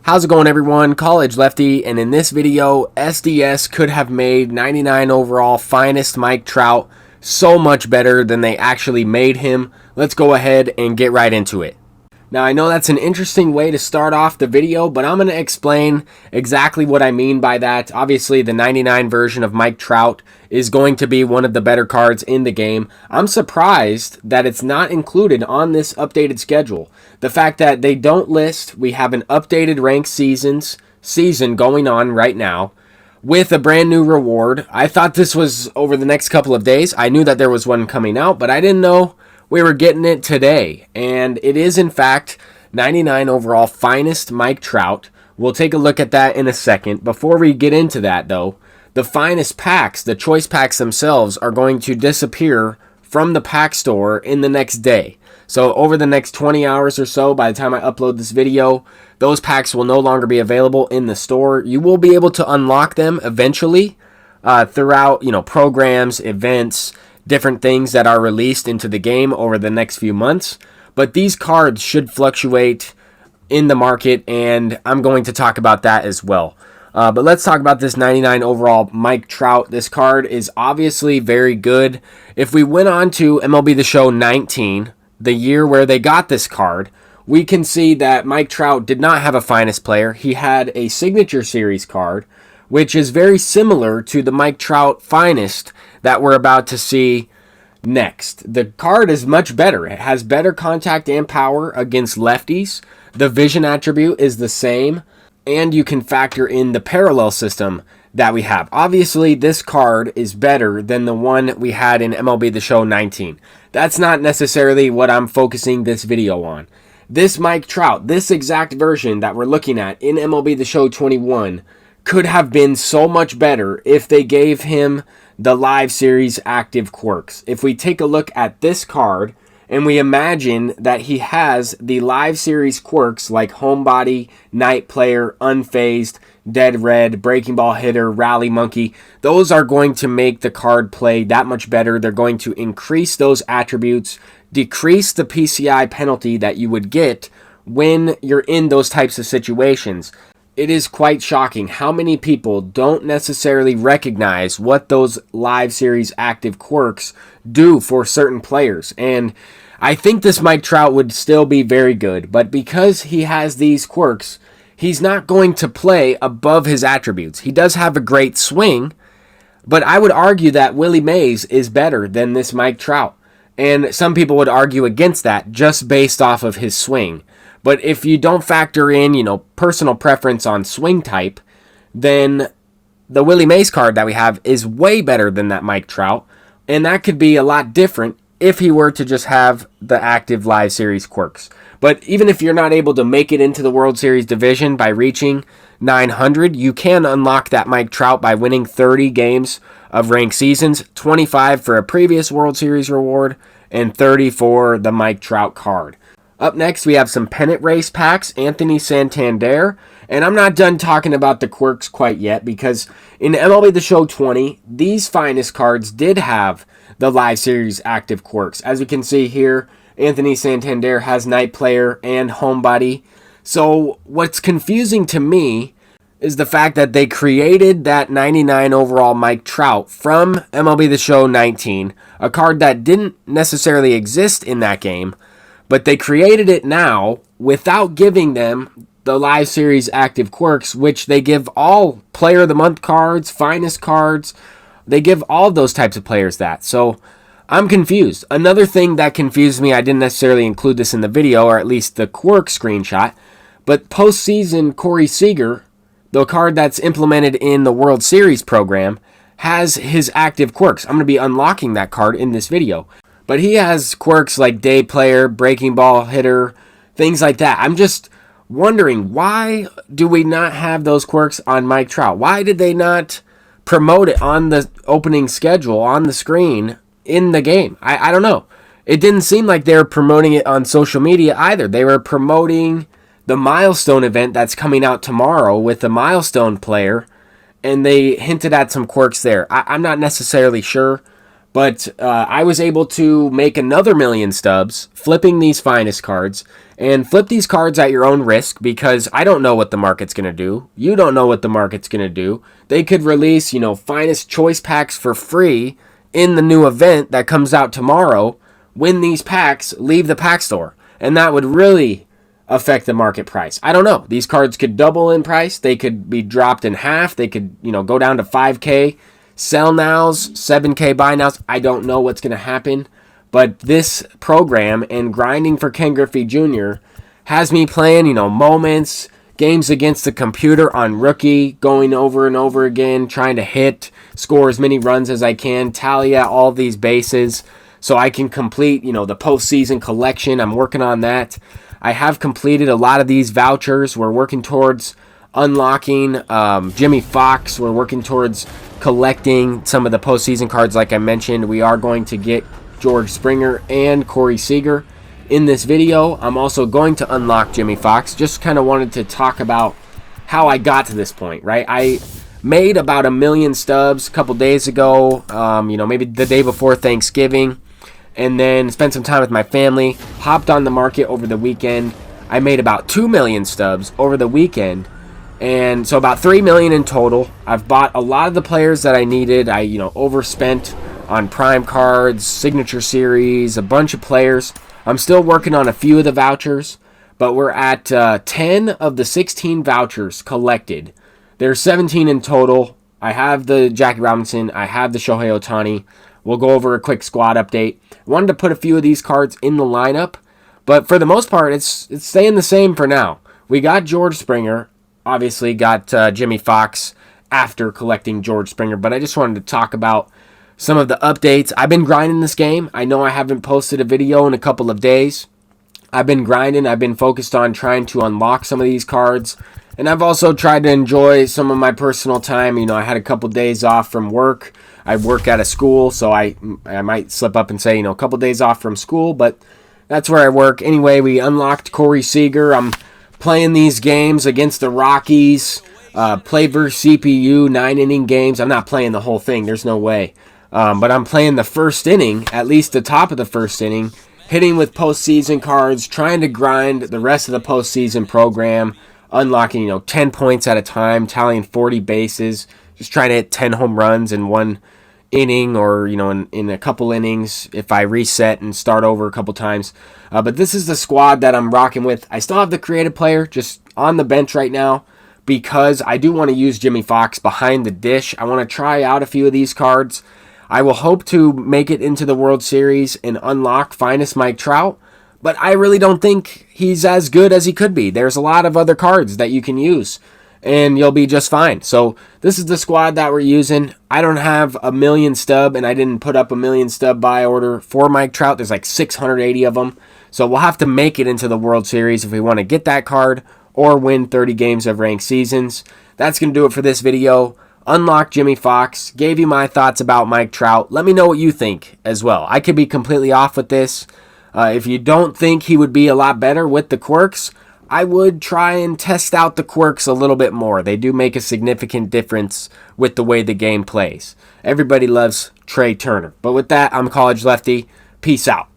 How's it going, everyone? College Lefty, and in this video, SDS could have made 99 overall finest Mike Trout so much better than they actually made him. Let's go ahead and get right into it. Now, I know that's an interesting way to start off the video, but I'm going to explain exactly what I mean by that. Obviously, the 99 version of Mike Trout is going to be one of the better cards in the game. I'm surprised that it's not included on this updated schedule. The fact that they don't list, we have an updated ranked season going on right now with a brand new reward. I thought this was over the next couple of days. I knew that there was one coming out, but I didn't know we were getting it today, and it is in fact 99 overall finest Mike Trout. We'll take a look at that in a second. Before we get into that though, the finest packs, the choice packs themselves, are going to disappear from the pack store in the next day. So over the next 20 hours or so, by the time I upload this video, those packs will no longer be available in the store. You will be able to unlock them eventually throughout, programs, events, different things that are released into the game over the next few months. But these cards should fluctuate in the market, and I'm going to talk about that as well. But let's talk about this 99 overall Mike Trout. This card is obviously very good. If we went on to MLB The Show 19, the year where they got this card, we can see that Mike Trout did not have a finest player. He had a signature series card, which is very similar to the Mike Trout finest that we're about to see next. The card is much better. It has better contact and power against lefties. The vision attribute is the same, and you can factor in the parallel system that we have. Obviously, this card is better than the one we had in MLB The Show 19. That's not necessarily what I'm focusing this video on. This Mike Trout, this exact version that we're looking at in MLB The Show 21, could have been so much better if they gave him the live series active quirks. If we take a look at this card and we imagine that he has the live series quirks like homebody, night player, unfazed, dead red, breaking ball hitter, rally monkey, those are going to make the card play that much better. They're going to increase those attributes, decrease the PCI penalty that you would get when you're in those types of situations. It is quite shocking how many people don't necessarily recognize what those live series active quirks do for certain players. And I think this Mike Trout would still be very good, but because he has these quirks, he's not going to play above his attributes. He does have a great swing, but I would argue that Willie Mays is better than this Mike Trout. And some people would argue against that just based off of his swing. But if you don't factor in, personal preference on swing type, then the Willie Mays card that we have is way better than that Mike Trout. And that could be a lot different if he were to just have the active live series quirks. But even if you're not able to make it into the World Series division by reaching 900, you can unlock that Mike Trout by winning 30 games of ranked seasons, 25 for a previous World Series reward, and 30 for the Mike Trout card. Up next, we have some pennant race packs, Anthony Santander, and I'm not done talking about the quirks quite yet because in MLB The Show 20, these finest cards did have the live series active quirks. As we can see here, Anthony Santander has night player and homebody. So what's confusing to me is the fact that they created that 99 overall Mike Trout from MLB The Show 19, a card that didn't necessarily exist in that game, but they created it now without giving them the live series active quirks, which they give all player of the month cards, finest cards. They give all those types of players that. So I'm confused. Another thing that confused me, I didn't necessarily include this in the video, or at least the quirk screenshot, but postseason Corey Seager, the card that's implemented in the World Series program, has his active quirks. I'm going to be unlocking that card in this video. But he has quirks like day player, breaking ball hitter, things like that. I'm just wondering, why do we not have those quirks on Mike Trout? Why did they not promote it on the opening schedule, on the screen, in the game? I don't know. It didn't seem like they were promoting it on social media either. They were promoting the milestone event that's coming out tomorrow with the milestone player, and they hinted at some quirks there. I'm not necessarily sure, But I was able to make another million stubs flipping these finest cards, and flip these cards at your own risk, because I don't know what the market's going to do. You don't know what the market's going to do. They could release, finest choice packs for free in the new event that comes out tomorrow when these packs leave the pack store. And that would really affect the market price. I don't know. These cards could double in price. They could be dropped in half. They could, go down to 5K. Sell nows, 7K buy nows. I don't know what's going to happen. But this program and grinding for Ken Griffey Jr. has me playing, moments, games against the computer on rookie, going over and over again, trying to score as many runs as I can, tally out all these bases so I can complete, the postseason collection. I'm working on that. I have completed a lot of these vouchers. We're working towards unlocking Jimmy Fox. We're working towards collecting some of the postseason cards like I mentioned. We are going to get George Springer and Corey Seager in this video. I'm also going to unlock Jimmy Fox. Just kind of wanted to talk about how I got to this point, right? I made about 1 million stubs a couple days ago, maybe the day before Thanksgiving, and then spent some time with my family, hopped on the market over the weekend. I made about 2 million stubs over the weekend, and so about 3 million in total. I've bought a lot of the players that I needed. I, overspent on prime cards, signature series, a bunch of players. I'm still working on a few of the vouchers, but we're at 10 of the 16 vouchers collected. There's 17 in total. I have the Jackie Robinson. I have the Shohei Ohtani. We'll go over a quick squad update. Wanted to put a few of these cards in the lineup, but for the most part, it's staying the same for now. We got George Springer. Obviously got Jimmy Fox after collecting George Springer, but I just wanted to talk about some of the updates. I've been grinding this game. I know I haven't posted a video in a couple of days. I've been grinding. I've been focused on trying to unlock some of these cards, and I've also tried to enjoy some of my personal time. I had a couple days off from work. I work at a school, so I might slip up and say, a couple days off from school, but that's where I work. Anyway, we unlocked Corey Seager. I'm playing these games against the Rockies, play versus CPU, 9-inning games. I'm not playing the whole thing. There's no way. But I'm playing the first inning, at least the top of the first inning, hitting with postseason cards, trying to grind the rest of the postseason program, unlocking, 10 points at a time, tallying 40 bases, just trying to hit 10 home runs in one inning, or in a couple innings if I reset and start over a couple times. But this is the squad that I'm rocking with. I still have the creative player just on the bench right now because I do want to use Jimmy Fox behind the dish. I want to try out a few of these cards. I will hope to make it into the World Series and unlock finest Mike Trout, but I really don't think he's as good as he could be. There's a lot of other cards that you can use, and you'll be just fine. So this is the squad that we're using. I don't have 1 million stub, and I didn't put up 1 million stub buy order for Mike Trout. There's like 680 of them. So we'll have to make it into the World Series if we want to get that card or win 30 games of ranked seasons. That's going to do it for this video. Unlock Jimmy Fox. Gave you my thoughts about Mike Trout. Let me know what you think as well. I could be completely off with this. If you don't think he would be a lot better with the quirks, I would try and test out the quirks a little bit more. They do make a significant difference with the way the game plays. Everybody loves Trey Turner. But with that, I'm College Lefty. Peace out.